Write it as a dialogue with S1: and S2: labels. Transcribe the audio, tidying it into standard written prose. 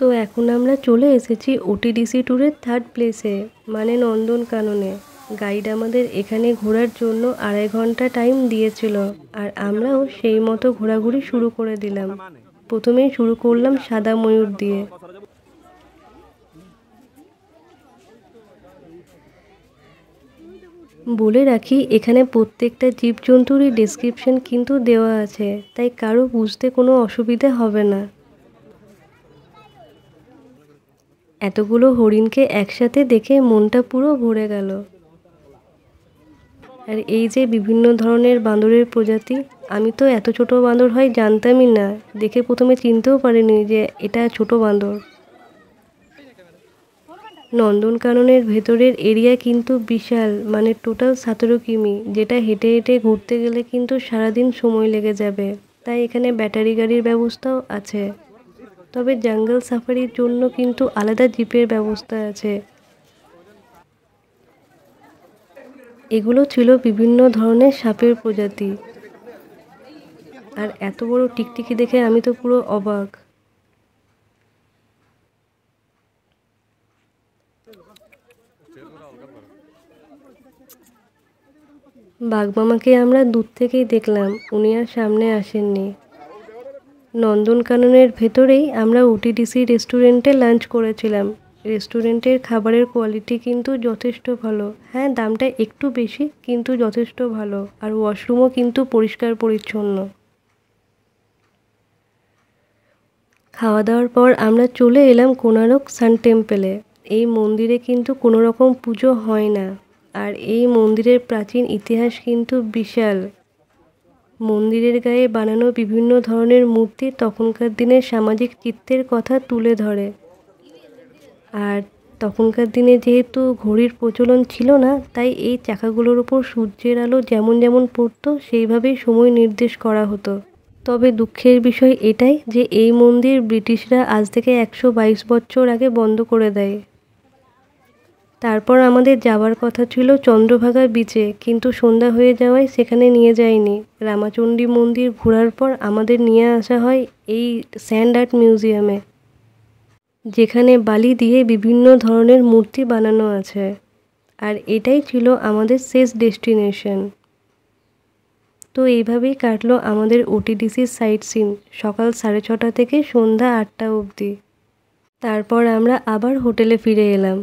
S1: তো এখন আমরা চলে এসেছি ওটিডিসি ট্যুরের থার্ড প্লেসে, মানে নন্দনকাননে। গাইড আমাদের এখানে ঘোরার জন্য 2.5 ঘন্টা টাইম দিয়েছিল, আর আমরাও সেই মতো ঘোরাঘুরি শুরু করে দিলাম। প্রথমেই শুরু করলাম সাদা ময়ূর দিয়ে। বলে রাখি, এখানে প্রত্যেকটা জীবজন্তুরই ডেসক্রিপশন কিন্তু দেওয়া আছে, তাই কারো বুঝতে কোনো অসুবিধে হবে না। এতগুলো হরিণকে একসাথে দেখে মনটা পুরো ভরে গেল। আর এই যে বিভিন্ন ধরনের বাঁদরের প্রজাতি, আমি তো এত ছোট বাঁদর হয় জানতামই না। দেখে প্রথমে চিনতেও পারিনি যে এটা ছোট বাঁদর। নন্দনকাননের ভেতরের এরিয়া কিন্তু বিশাল, মানে টোটাল 17 কিমি, যেটা হেঁটে হেঁটে ঘুরতে গেলে কিন্তু সারাদিন সময় লেগে যাবে। তাই এখানে ব্যাটারি গাড়ির ব্যবস্থাও আছে। তবে জঙ্গল সাফারির জন্য কিন্তু আলাদা জিপের ব্যবস্থা আছে। এগুলো ছিল বিভিন্ন ধরনের সাপের প্রজাতি। আর এত বড় টিকটিকি দেখে আমি তো পুরো অবাক। বাঘমামাকে আমরা দূর থেকেই দেখলাম, উনি আর সামনে আসেননি। নন্দনকাননের ভেতরেই আমরা ওটিডিসি রেস্টুরেন্টে লাঞ্চ করেছিলাম। রেস্টুরেন্টের খাবারের কোয়ালিটি কিন্তু যথেষ্ট ভালো। হ্যাঁ, দামটা একটু বেশি, কিন্তু যথেষ্ট ভালো। আর ওয়াশরুমও কিন্তু পরিষ্কার পরিচ্ছন্ন। খাওয়া দাওয়ার পর আমরা চলে এলাম কোনারক সান টেম্পলে। এই মন্দিরে কিন্তু কোনো রকম পুজো হয় না, আর এই মন্দিরের প্রাচীন ইতিহাস কিন্তু বিশাল। মন্দিরের গায়ে বানানো বিভিন্ন ধরনের মূর্তি তখনকার দিনের সামাজিক চিত্রের কথা তুলে ধরে। আর তখনকার দিনে যেহেতু ঘড়ির প্রচলন ছিল না, তাই এই চাকাগুলোর ওপর সূর্যের আলো যেমন যেমন পড়তো সেইভাবেই সময় নির্দেশ করা হতো। তবে দুঃখের বিষয় এটাই যে এই মন্দির ব্রিটিশরা আজ থেকে 122 বছর আগে বন্ধ করে দেয়। তারপর আমাদের যাওয়ার কথা ছিল চন্দ্রভাগা বিচে, কিন্তু সন্ধ্যা হয়ে যাওয়ায় সেখানে নিয়ে যায়নি। রামাচণ্ডী মন্দির ঘোরার পর আমাদের নিয়ে আসা হয় এই স্যান্ড আর্ট মিউজিয়ামে, যেখানে বালি দিয়ে বিভিন্ন ধরনের মূর্তি বানানো আছে। আর এটাই ছিল আমাদের শেষ ডেস্টিনেশন। তো এইভাবেই কাটলো আমাদের ওটিডিসির সাইট সিন, সকাল 6:30 থেকে সন্ধ্যা 8টা অবধি। তারপর আমরা আবার হোটেলে ফিরে এলাম।